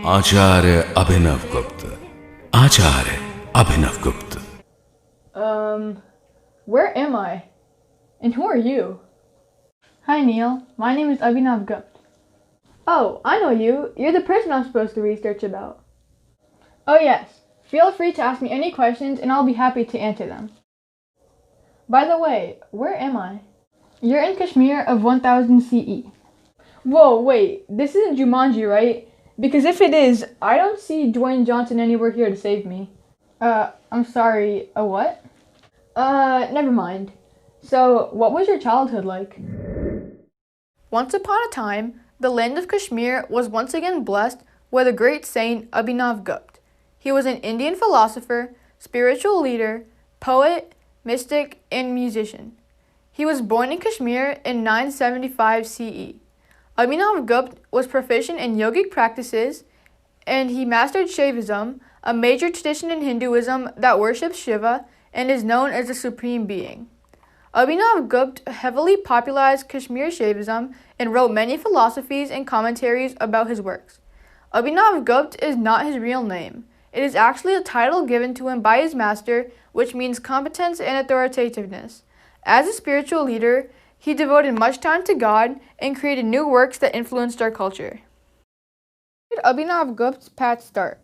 Acharya Abhinav Gupta Acharya Abhinav Gupta Where am I? And who are you? Hi Neel, my name is Abhinavagupta. Oh, I know you. You're the person I'm supposed to research about. Oh yes, feel free to ask me any questions and I'll be happy to answer them. By the way, where am I? You're in Kashmir of 1000 CE. Whoa, wait, this isn't Jumanji, right? Because if it is, I don't see Dwayne Johnson anywhere here to save me. I'm sorry, a what? Never mind. So, what was your childhood like? Once upon a time, the land of Kashmir was once again blessed with a great saint, Abhinavagupta. He was an Indian philosopher, spiritual leader, poet, mystic, and musician. He was born in Kashmir in 975 CE. Abhinavagupta was proficient in yogic practices, and he mastered Shaivism, a major tradition in Hinduism that worships Shiva and is known as the Supreme Being. Abhinavagupta heavily popularized Kashmir Shaivism and wrote many philosophies and commentaries about his works. Abhinavagupta is not his real name. It is actually a title given to him by his master, which means competence and authoritativeness. As a spiritual leader, he devoted much time to God and created new works that influenced our culture. Abhinavagupta's path start.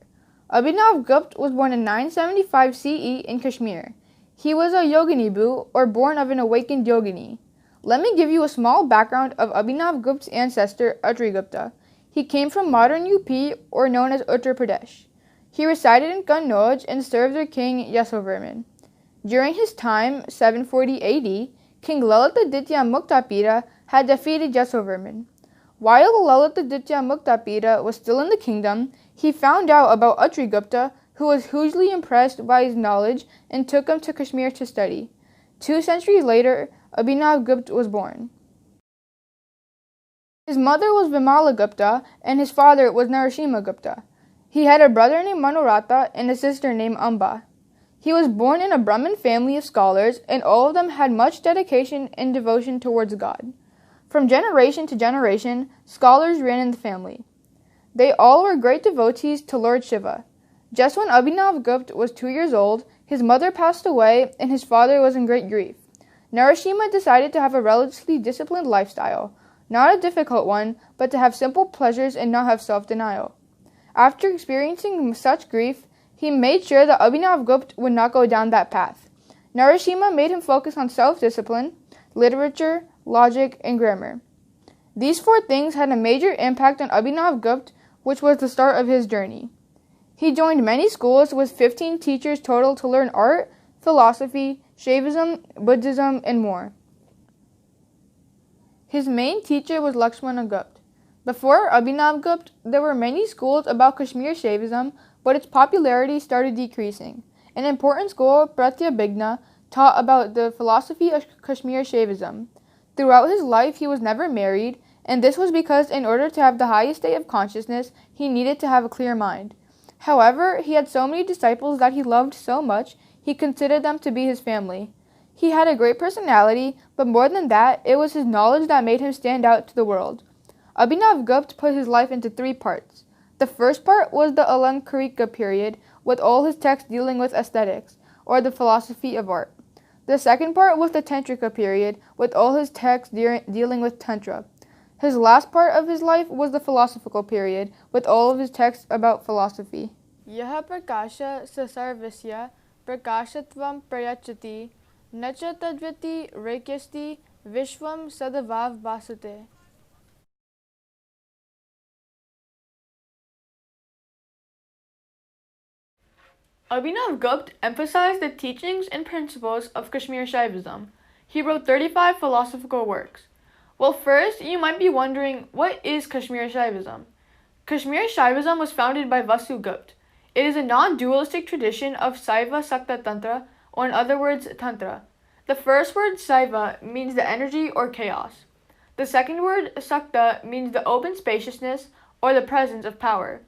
Abhinavagupta was born in 975 CE in Kashmir. He was a Yogini or born of an awakened Yogini. Let me give you a small background of Abhinavagupta's ancestor, Uttari-Gupta. He came from modern UP, or known as Uttar Pradesh. He resided in Kannauj and served their king Yashovarman. During his time, 740 AD, King Lalitaditya Muktapida had defeated Yashovarman. While Lalitaditya Muktapida was still in the kingdom, he found out about Uttari-Gupta, who was hugely impressed by his knowledge and took him to Kashmir to study. 2 centuries later, Abhinavagupta was born. His mother was Vimala Gupta and his father was Narasimha Gupta. He had a brother named Manoratha and a sister named Amba. He was born in a Brahmin family of scholars, and all of them had much dedication and devotion towards God. From generation to generation, scholars ran in the family. They all were great devotees to Lord Shiva. Just when Abhinavagupta was 2 years old, his mother passed away and his father was in great grief. Narasimha decided to have a relatively disciplined lifestyle, not a difficult one, but to have simple pleasures and not have self-denial. After experiencing such grief, he made sure that Abhinavagupta would not go down that path. Narasimha made him focus on self-discipline, literature, logic, and grammar. These 4 things had a major impact on Abhinavagupta, which was the start of his journey. He joined many schools with 15 teachers total to learn art, philosophy, Shaivism, Buddhism, and more. His main teacher was Lakshmana Gupta. Before Abhinavagupta, there were many schools about Kashmir Shaivism, but its popularity started decreasing. An important school, Pratyabhigna, taught about the philosophy of Kashmir Shaivism. Throughout his life, he was never married, and this was because in order to have the highest state of consciousness, he needed to have a clear mind. However, he had so many disciples that he loved so much, he considered them to be his family. He had a great personality, but more than that, it was his knowledge that made him stand out to the world. Abhinavagupta put his life into 3 parts. The first part was the Alankarika period, with all his texts dealing with aesthetics, or the philosophy of art. The second part was the Tantrika period, with all his texts dealing with Tantra. His last part of his life was the philosophical period, with all of his texts about philosophy. Yaha prakasha sasarvisya prakashatvam prayachati nacha tadviti rekyasti vishvam sadavav basate. Abhinavagupta emphasized the teachings and principles of Kashmir Shaivism. He wrote 35 philosophical works. Well, first, you might be wondering, what is Kashmir Shaivism? Kashmir Shaivism was founded by Vasugupta. It is a non-dualistic tradition of Saiva Sakta Tantra, or in other words, Tantra. The first word, Saiva, means the energy or chaos. The second word, Sakta, means the open spaciousness or the presence of power.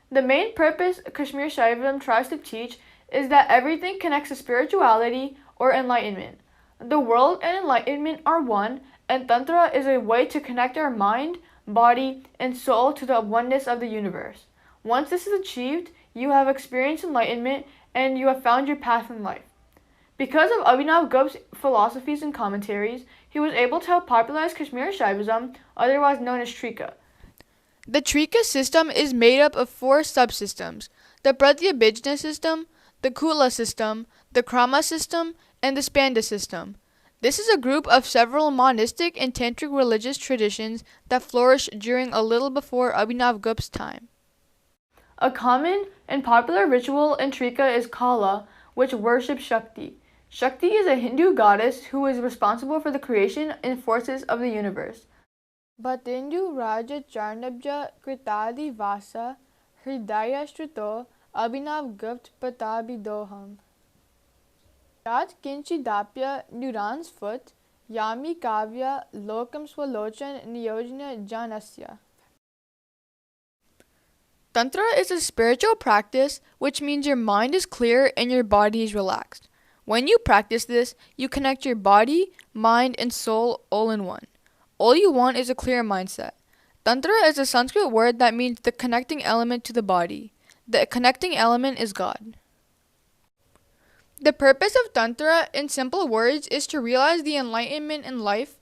The main purpose Kashmir Shaivism tries to teach is that everything connects to spirituality or enlightenment. The world and enlightenment are one, and Tantra is a way to connect our mind, body, and soul to the oneness of the universe. Once this is achieved, you have experienced enlightenment and you have found your path in life. Because of Abhinavagupta's philosophies and commentaries, he was able to help popularize Kashmiri Shaivism, otherwise known as Trika. The Trika system is made up of 4 subsystems: the Pratyabhijna system, the Kula system, the Krama system, and the Spanda system. This is a group of several monistic and tantric religious traditions that flourished during a little before Abhinavagupta's time. A common and popular ritual in Trika is Kala, which worships Shakti. Shakti is a Hindu goddess who is responsible for the creation and forces of the universe. Bhatindu Raja Charnabja Kritadi Vasa Hridaya Shruto Abhinavagupta Patabidoham. Raj Kinchidapya Nuran's foot Yami Kavya Lokam Swalochan Niyojana Janasya. Tantra is a spiritual practice, which means your mind is clear and your body is relaxed. When you practice this, you connect your body, mind, and soul all in one. All you want is a clear mindset. Tantra is a Sanskrit word that means the connecting element to the body. The connecting element is God. The purpose of Tantra, in simple words, is to realize the enlightenment in life,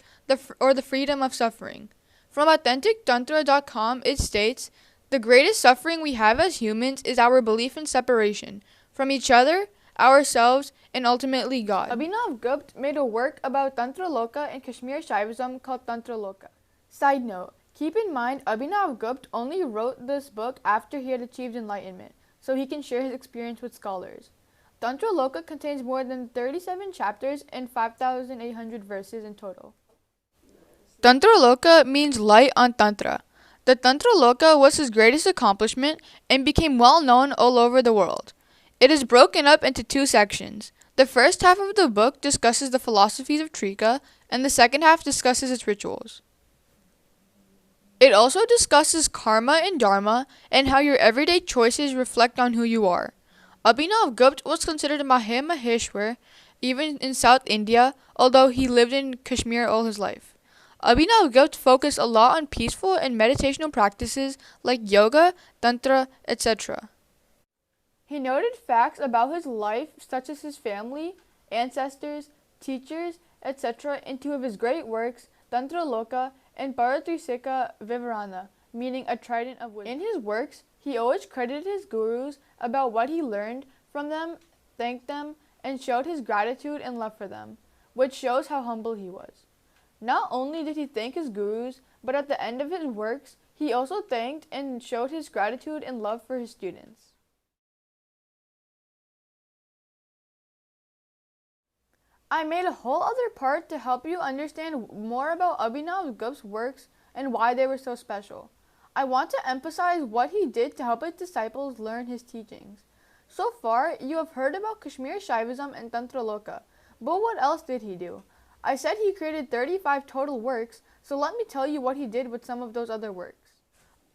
or the freedom of suffering. From AuthenticTantra.com, it states, "The greatest suffering we have as humans is our belief in separation from each other, ourselves, and ultimately God." Abhinavagupta made a work about Tantra Loka and Kashmir Shaivism called Tantra Loka. Side note, keep in mind Abhinavagupta only wrote this book after he had achieved enlightenment, so he can share his experience with scholars. Tantra Loka contains more than 37 chapters and 5,800 verses in total. Tantra Loka means light on Tantra. The Tantra Loka was his greatest accomplishment and became well known all over the world. It is broken up into 2 sections. The first half of the book discusses the philosophies of Trika, and the second half discusses its rituals. It also discusses karma and dharma and how your everyday choices reflect on who you are. Abhinavagupta was considered a Maheshwar even in South India, although he lived in Kashmir all his life. Abhinavagupta focused a lot on peaceful and meditational practices like yoga, tantra, etc. He noted facts about his life such as his family, ancestors, teachers, etc. in 2 of his great works, Tantra Loka and Paratrisika Vivarana, meaning a trident of wisdom. In his works, he always credited his gurus about what he learned from them, thanked them, and showed his gratitude and love for them, which shows how humble he was. Not only did he thank his gurus, but at the end of his works, he also thanked and showed his gratitude and love for his students. I made a whole other part to help you understand more about Abhinavagupta's works and why they were so special. I want to emphasize what he did to help his disciples learn his teachings. So far, you have heard about Kashmir Shaivism and Tantra Loka, but what else did he do? I said he created 35 total works, so let me tell you what he did with some of those other works.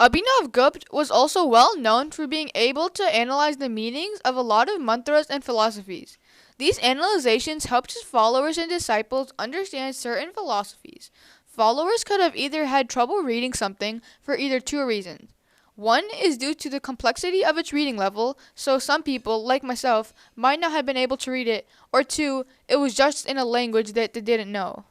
Abhinavagupta was also well known for being able to analyze the meanings of a lot of mantras and philosophies. These analyzations helped his followers and disciples understand certain philosophies. Followers could have either had trouble reading something for either 2 reasons. One is due to the complexity of its reading level, so some people, like myself, might not have been able to read it, or 2, it was just in a language that they didn't know.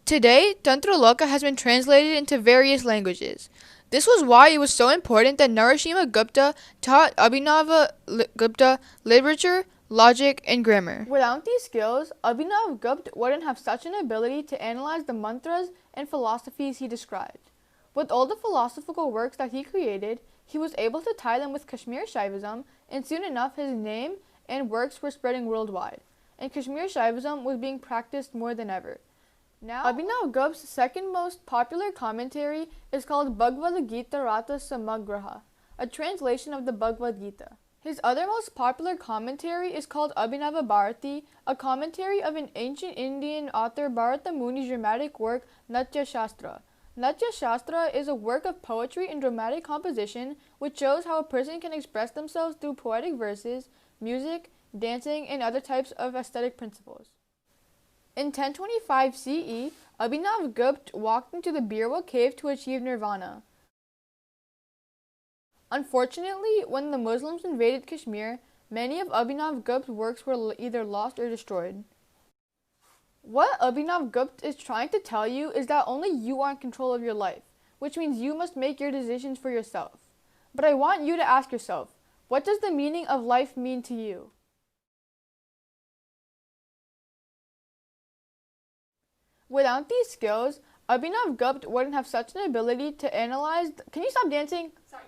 Today, Tantra Loka has been translated into various languages. This was why it was so important that Narasimha Gupta taught Abhinavagupta literature, logic, and grammar. Without these skills, Abhinavagupta wouldn't have such an ability to analyze the mantras and philosophies he described. With all the philosophical works that he created, he was able to tie them with Kashmir Shaivism, and soon enough his name and works were spreading worldwide, and Kashmir Shaivism was being practiced more than ever. Now, Abhinavagupta's second most popular commentary is called Bhagavad Gita Rata Samagraha, a translation of the Bhagavad Gita. His other most popular commentary is called Abhinava Bharati, a commentary of an ancient Indian author Bharata Muni's dramatic work Natya Shastra. Natya Shastra is a work of poetry and dramatic composition which shows how a person can express themselves through poetic verses, music, dancing, and other types of aesthetic principles. In 1025 CE, Abhinavagupta walked into the Birwa cave to achieve nirvana. Unfortunately, when the Muslims invaded Kashmir, many of Abhinavagupta's works were either lost or destroyed. What Abhinavagupta is trying to tell you is that only you are in control of your life, which means you must make your decisions for yourself. But I want you to ask yourself, what does the meaning of life mean to you? Without these skills, Abhinavagupta wouldn't have such an ability to analyze. Can you stop dancing? Sorry.